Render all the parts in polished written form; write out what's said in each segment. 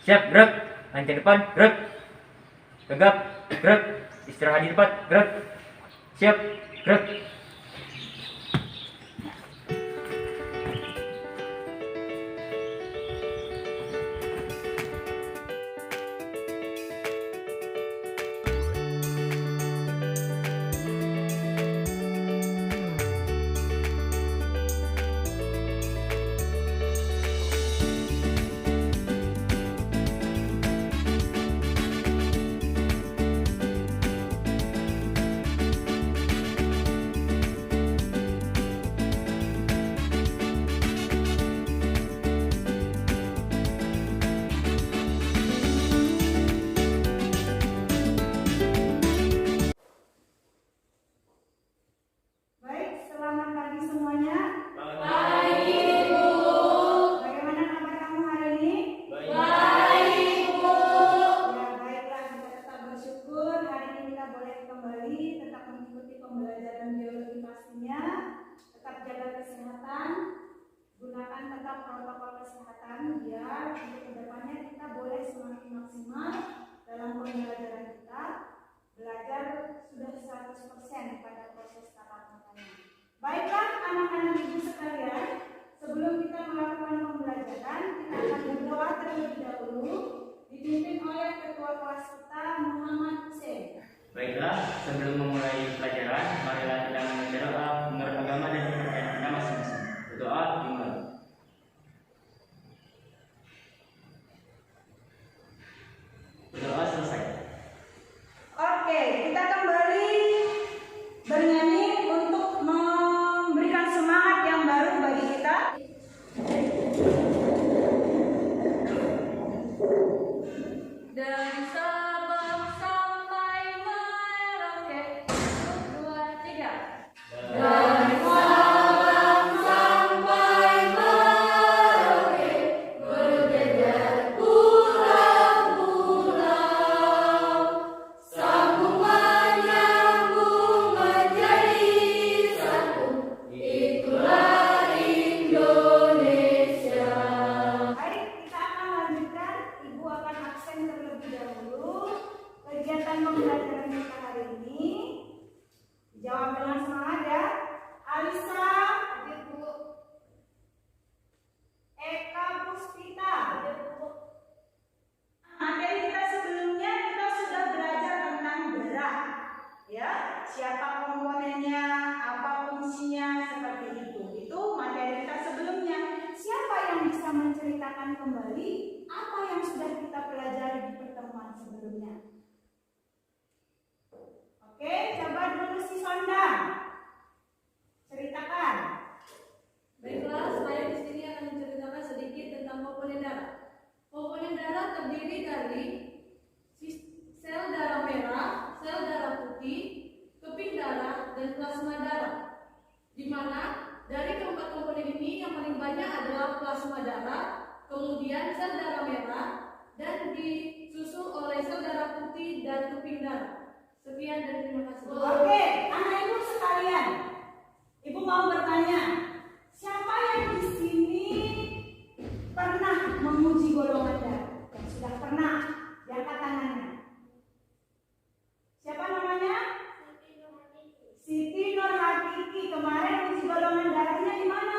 Siap, gerak. Lancar depan, gerak. Tegap, gerak. Istirahat di tempat, gerak. Siap, gerak. Protokol kesehatan biar untuk kedepannya kita boleh semakin maksimal dalam pembelajaran kita, belajar sudah 100% pada proses tatap mukanya. Baiklah anak-anak ibu sekalian, sebelum kita melakukan pembelajaran, kita akan berdoa terlebih dahulu dipimpin oleh ketua kelas kita Muhammad Hussein. Baiklah, sebelum memulai pelajaran, marilah kita membaca doa menurut agama dan kepercayaan kita masing-masing. Berdoa dimulai. Berdoa selesai. Oke, kita kembali bernyanyi untuk memberikan semangat yang baru bagi kita. Dari Sabang sampai Merauke, 1, 2, 3. Dari Sabang sampai Merauke, berjejer pulau-pulau, sambung menyambung menjadi satu, itulah Indonesia. Baik, kita akan lanjutkan. Ibu akan absen terlebih dahulu. Kegiatan pembelajaran kita hari ini jawab dengan semangat ya. Alisa, hadir Bu. Eka Puspita, hadir Bu. Materi kita sebelumnya kita sudah belajar tentang darah, ya. Siapa komponennya, apa fungsinya, seperti itu. Itu materi kita sebelumnya. Siapa yang bisa menceritakan kembali apa yang sudah kita pelajari di pertemuan sebelumnya? Oke, coba dulu si Sondang. Ceritakan. Baiklah, saya di sini akan menceritakan sedikit tentang komponen darah. Komponen darah terdiri dari sel darah merah, sel darah putih, keping darah, dan plasma darah. Di mana dari keempat komponen ini yang paling banyak adalah plasma darah, kemudian sel darah merah, dan disusul oleh sel darah putih dan keping darah. Sekian dan terima kasih. Oke, anak ibu sekalian. Ibu mau bertanya, siapa yang di sini pernah menguji golongan darah? Yang sudah pernah, angkat tangannya. Siapa namanya? Siti Nurhakiki. Kemarin uji golongan darahnya di mana?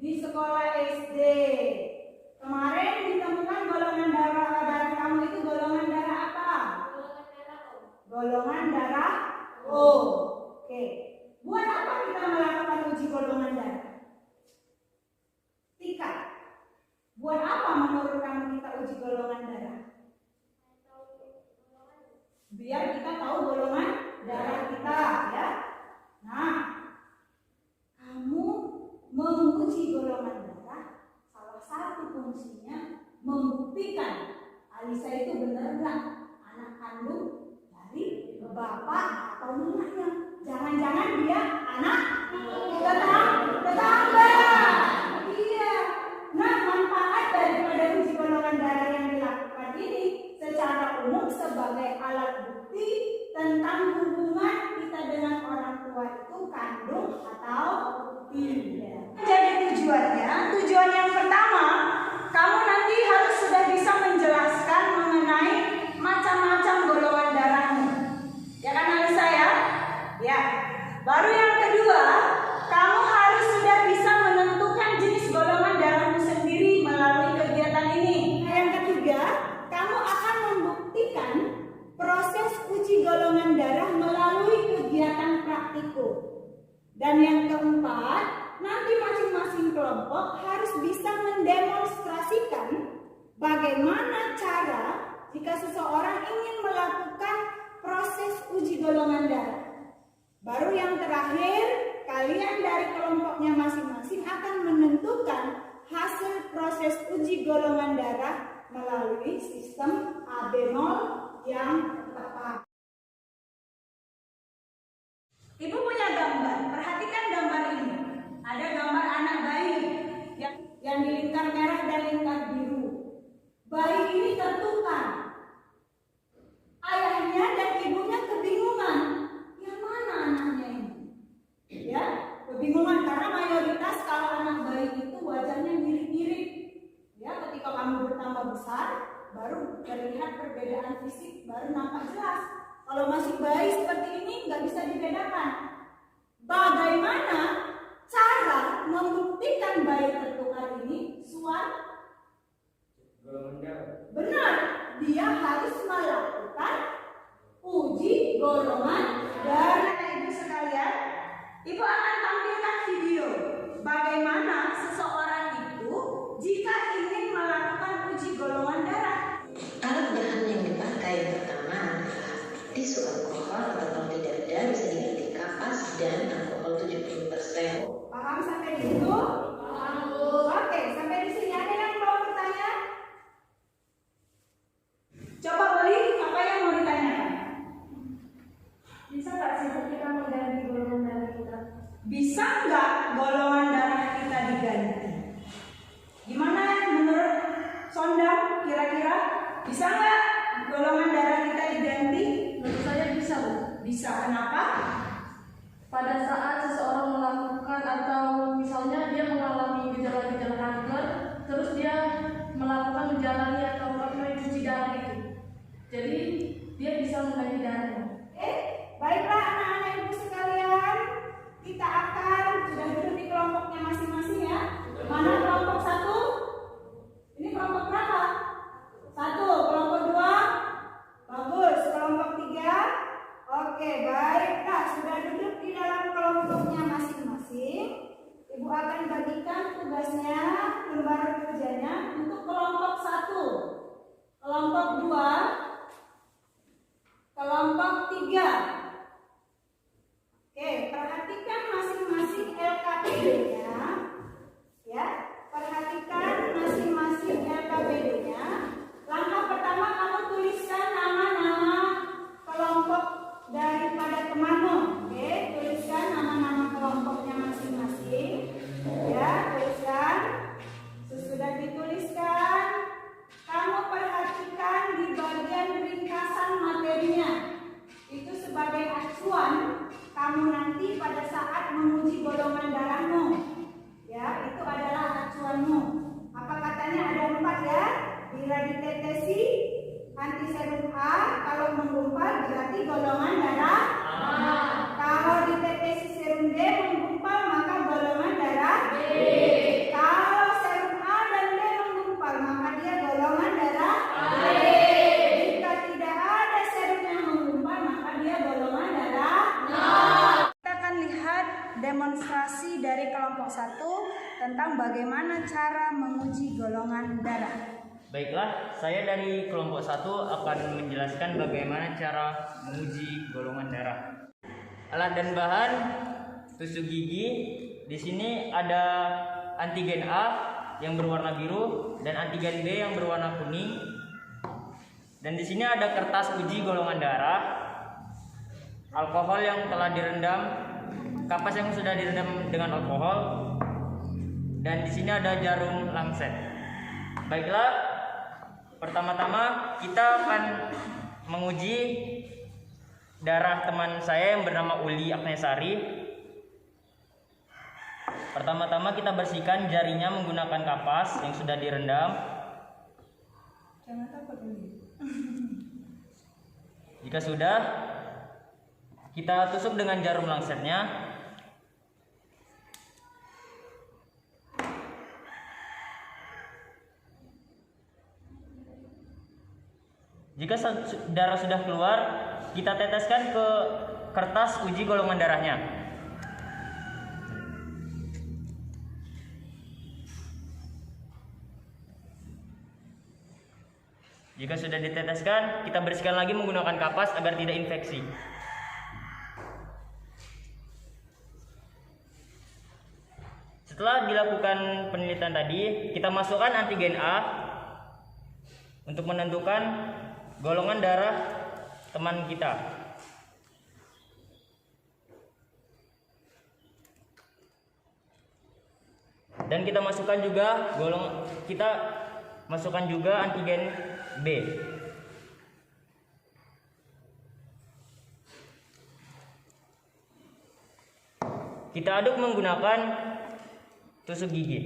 Di sekolah SD. Kemarin ditemukan golongan darah kamu itu golongan darah apa? Golongan darah O. Oke. Buat apa kita melakukan uji golongan darah? Tika, buat apa menurut kamu kita uji golongan darah? Biar kita tahu golongan darah kita, ya. Nah, kamu menguji golongan darah, salah satu fungsinya membuktikan Alisa itu benar nggak anak kandung dari bapak atau mamanya. Jangan-jangan dia anak tetangga. Iya. Nah, manfaat daripada uji golongan darah yang dilakukan ini secara umum sebagai alat bukti tentang hubungan kita dengan orang tua itu kandung atau tidak. Jadi tujuan yang pertama, kamu kelompok harus bisa mendemonstrasikan bagaimana cara jika seseorang ingin melakukan proses uji golongan darah. Baru yang terakhir, kalian dari kelompoknya masing-masing akan menentukan hasil proses uji golongan darah melalui sistem AB0 yang tepat. Ibu punya gambar, perhatikan gambar ini. Ada gambar anak bayi yang di lingkar merah dan lingkar biru. Bayi ini tertukar. Ayahnya dan ibunya kebingungan. Yang mana anaknya ini? Ya, kebingungan karena mayoritas kalau anak bayi itu wajahnya mirip-mirip. Ya, ketika kamu bertambah besar, baru terlihat perbedaan fisik, baru nampak jelas. Kalau masih bayi seperti ini nggak bisa dibedakan. Bagaimana cara membuktikan bayi tertukar ini suatu? Benar, dia harus melakukan uji golongan darah. Ibu sekalian, ibu akan tampilkan video bagaimana seseorang itu jika ingin melakukan uji golongan darah. Alat bahan yang dipakai pertama adalah tisu alkohol atau tidak ada bisa diganti kapas dan alkohol 70%. Paham sampai di situ? Paham, Bu. Oke, sampai di sini ada yang mau bertanya? Coba beli apa yang mau ditanyakan? Bisa nggak sih kita mengganti golongan darah kita? Bisa nggak golongan darah kita diganti? Gimana menurut Sondang kira-kira? Bisa nggak golongan darah kita diganti? Menurut saya bisa, Bu. Bisa, kenapa? Pada saat seseorang melakukan atau misalnya dia mengalami gejala-gejala kanker, terus dia melakukan menjalani atau melakukan cuci darah itu, jadi dia bisa mengganti darahnya. Baiklah anak-anak ibu sekalian, kita akan sudah duduk di kelompoknya masing-masing ya. Mana kelompok 1? Ini kelompok berapa? 1, kelompok 2. Bagus, kelompok 3. Oke, baiklah, sudah duduk di dalam kelompoknya masing-masing. Ibu akan bagikan tugasnya, lembar kerjanya untuk kelompok 1, kelompok 2, kelompok 3. Oke, perhatikan masing-masing LKPD-nya. Ya, perhatikan masing-masing LKPD-nya. Langkah pertama kamu tuliskan nama-nama kelompok daripada temanmu. Oke, tuliskan nama-nama kelompoknya masing-masing. Ya, tuliskan. Sesudah dituliskan, kamu perhatikan di bagian ringkasan materinya. Itu sebagai acuan kamu nanti pada saat menguji golongan darahmu. Ya, itu adalah acuanmu. Apa katanya ada 4 ya? Bila ditetesi antiserum A, kalau menggumpal berarti golongan darah A. Kalau ditetesi serum D menggumpal maka golongan darah B. Kalau serum A dan D menggumpal maka dia golongan darah A. Jika tidak ada serum yang menggumpal maka dia golongan darah A. Kita akan lihat demonstrasi dari kelompok 1 tentang bagaimana cara menguji golongan darah. Baiklah, saya dari kelompok 1 akan menjelaskan bagaimana cara menguji golongan darah. Alat dan bahan tusuk gigi. Di sini ada antigen A yang berwarna biru dan antigen B yang berwarna kuning. Dan di sini ada kertas uji golongan darah, alkohol yang telah direndam, kapas yang sudah direndam dengan alkohol, dan di sini ada jarum lancet. Baiklah, pertama-tama kita akan menguji darah teman saya yang bernama Uli Agnesari. Pertama-tama kita bersihkan jarinya menggunakan kapas yang sudah direndam. Jangan takut Uli. Jika sudah, kita tusuk dengan jarum lancetnya. Jika darah sudah keluar, kita teteskan ke kertas uji golongan darahnya. Jika sudah diteteskan, kita bersihkan lagi menggunakan kapas agar tidak infeksi. Setelah dilakukan penelitian tadi, kita masukkan antigen A untuk menentukan golongan darah teman kita. Dan kita masukkan juga antigen B. Kita aduk menggunakan tusuk gigi.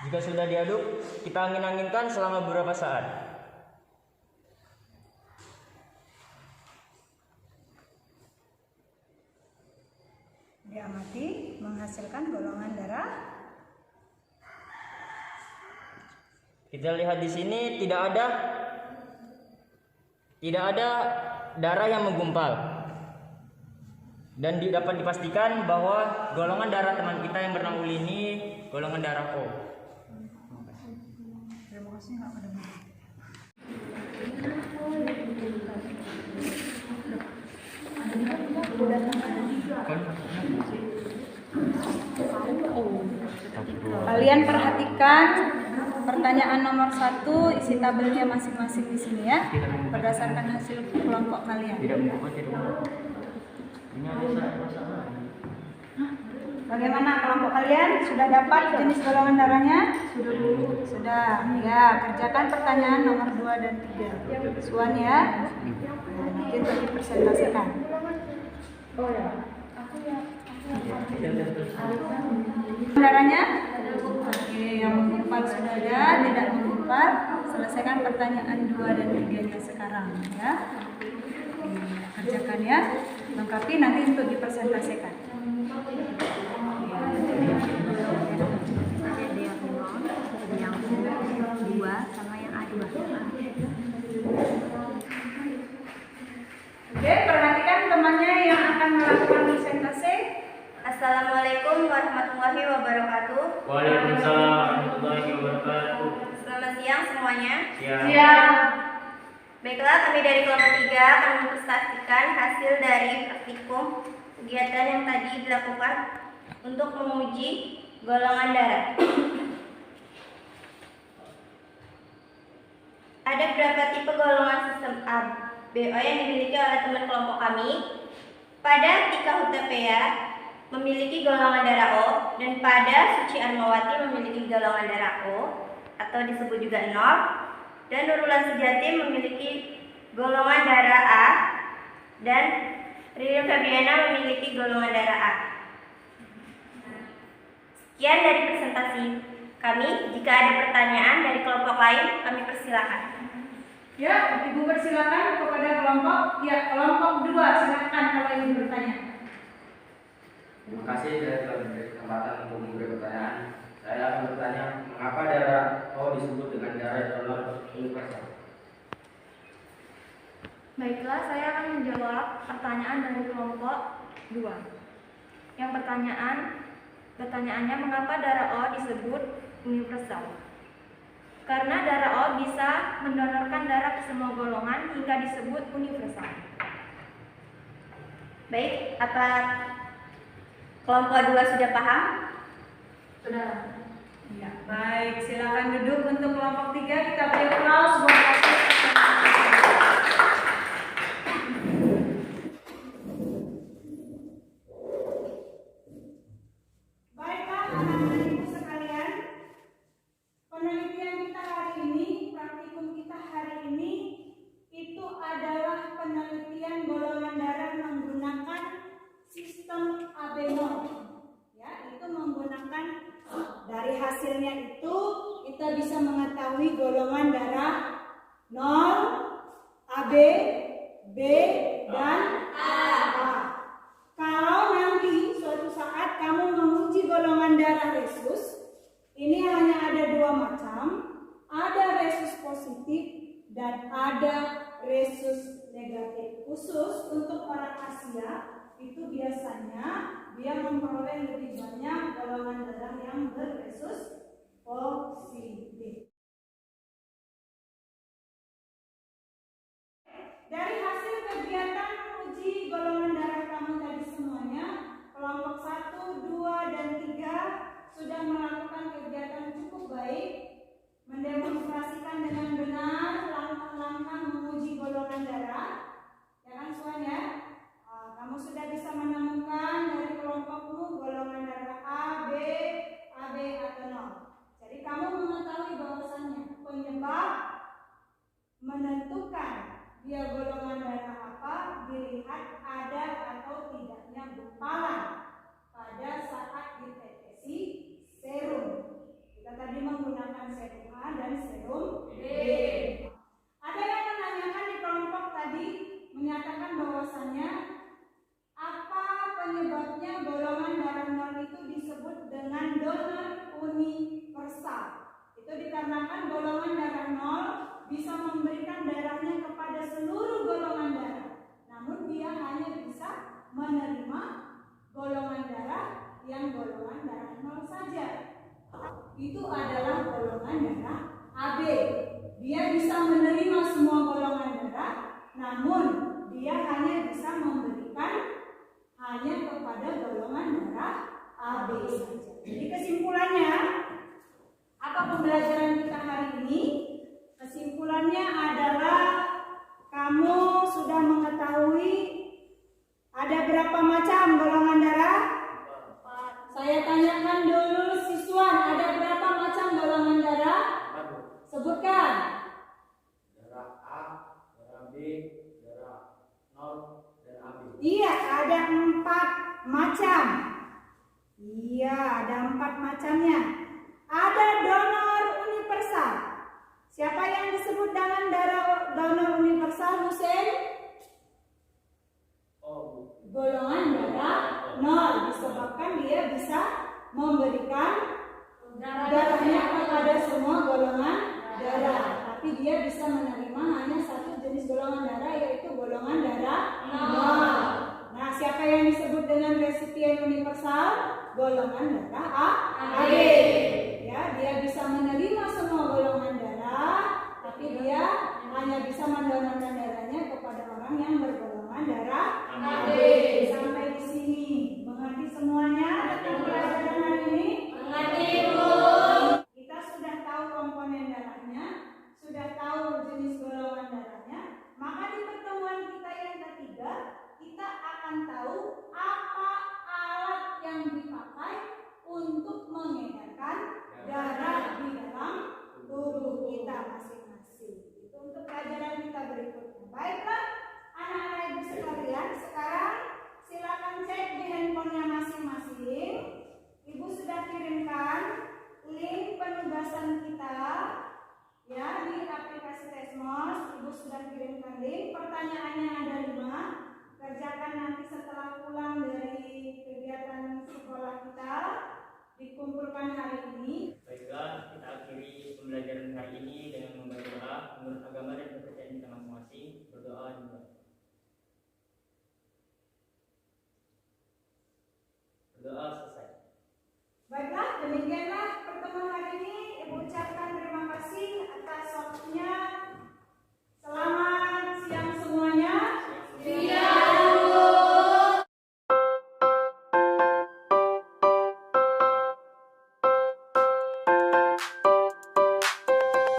Jika sudah diaduk, kita angin-anginkan selama beberapa saat. Diamati menghasilkan golongan darah. Kita lihat di sini tidak ada darah yang menggumpal. Dan dapat dipastikan bahwa golongan darah teman kita yang bernama Uli ini golongan darah O. Terima kasih Kak. Kalian perhatikan pertanyaan nomor 1, isi tabelnya masing-masing di sini ya, berdasarkan hasil kelompok kalian. Bagaimana kelompok kalian? Sudah dapat jenis golongan darahnya? Sudah. Ya, kerjakan pertanyaan nomor 2 dan 3. Suan ya. Nanti untuk dipresentasikan. Darahnya? Oke, yang menggumpal sudah ada, tidak menggumpal. Selesaikan pertanyaan 2 dan 3-nya sekarang ya. Kerjakan ya. Lengkapi nanti untuk dipresentasikan. Yang 2 sama yang A2. Oke, perhatikan temannya yang akan melakukan presentasi. Assalamualaikum warahmatullahi wabarakatuh. Waalaikumsalam warahmatullahi wabarakatuh. Selamat siang semuanya. Siang. Baiklah, kami dari kelompok 3 akan mempresentasikan hasil dari praktikum kegiatan yang tadi dilakukan untuk menguji golongan darah. Ada beberapa tipe golongan sistem A, BO yang dimiliki oleh teman kelompok kami. Pada Tika Hutapea memiliki golongan darah O, dan pada Suci Armawati memiliki golongan darah O atau disebut juga 0, dan Nurulan Sejati memiliki golongan darah A, dan Riri Fabiana memiliki golongan darah A. Sekian dari presentasi kami. Jika ada pertanyaan dari kelompok lain, kami persilakan. Ya, Ibu persilakan kepada kelompok. Ya, kelompok 2 silakan kalau ingin bertanya. Terima kasih telah diberi kesempatan untuk memberi pertanyaan. Saya akan bertanya, mengapa darah O disebut dengan darah donor universal? Baiklah, saya akan menjawab pertanyaan dari kelompok 2. Yang pertanyaannya mengapa darah O disebut universal? Karena darah O bisa mendonorkan darah ke semua golongan hingga disebut universal. Baik, apa kelompok 2 sudah paham? Sudah. Ya, baik. Silakan duduk untuk kelompok 3. Kita beri aplaus buat hasil. Baiklah, anak-anak ibu sekalian. Penelitian kita hari ini, praktikum kita hari ini, itu adalah penelitian golongan darah menggunakan sistem AB0. Ya, itu menggunakan dari hasilnya itu kita bisa mengetahui golongan darah 0, AB, B, dan A. Kalau nanti suatu saat kamu menguji golongan darah resus, ini hanya ada 2 macam, ada resus positif dan ada resus negatif. Khusus untuk orang Asia itu biasanya dia memperoleh lebih banyak golongan darah yang berresus positif. Dari hasil kegiatan uji golongan darah kamu tadi semuanya, kelompok 1, 2, dan 3 sudah melakukan kegiatan cukup baik, mendemonstrasikan dengan benar langkah-langkah menguji golongan darah, ya kan semuanya? Kamu sudah bisa menemukan dari kelompokmu golongan darah A, B, AB atau 0. Jadi kamu mengetahui bahwasannya penyebab menentukan dia golongan darah apa dilihat ada atau tidaknya gumpalan pada saat ditetesi serum. Kita tadi menggunakan serum A dan serum B. Ada yang menanyakan di kelompok tadi menyatakan bahwasannya apa penyebabnya golongan darah 0 itu disebut dengan donor universal. Itu dikarenakan golongan darah 0 bisa memberikan darahnya kepada seluruh golongan darah. Namun dia hanya bisa menerima golongan darah yang golongan darah 0 saja. Itu adalah golongan darah AB. Dia bisa menerima semua golongan darah, namun dia hanya bisa memberikan hanya kepada golongan darah AB saja. Jadi kesimpulannya, apa pembelajaran kita hari ini? Kesimpulannya adalah kamu sudah mengetahui ada berapa macam golongan darah? Saya tanyakan dulu siswa, ada berapa macam golongan darah? Sebutkan. Darah A, darah B, darah 0, dan AB. Iya, ada 4 macam. Iya, ada 4 macamnya. Ada donor universal. Siapa yang disebut dengan donor universal, Husein? Golongan darah 0, disebabkan dia bisa memberikan darahnya kepada semua golongan darah, tapi dia bisa menerima hanya satu jenis golongan darah, yaitu golongan darah 0. Nah, siapa yang disebut dengan resipien universal? Golongan darah AB. Ya, dia bisa menerima semua golongan darah, tapi dia hanya bisa mendonorkan darahnya kepada orang yang bergolongan darah AB. Sampai di sini mengerti semuanya pelajaran hari ini? Mengerti, Bu. Kita sudah tahu komponen darahnya, sudah tahu jenis golongan darahnya. Maka di pertemuan kita yang ketiga, kita akan tahu apa alat yang dipakai untuk mengedarkan darah di dalam tubuh kita masing-masing. Itu untuk pelajaran kita berikutnya. Baiklah, anak-anak ibu sekalian, sekarang silakan cek di handphonenya masing-masing. Ibu sudah kirimkan link penugasan kita ya di aplikasi Tesmos. Ibu sudah kirimkan link. Pertanyaannya ada 5. Kerjakan nanti setelah pulang dari kegiatan sekolah kita. Dikumpulkan hari ini. Baiklah, kita akhiri pembelajaran hari ini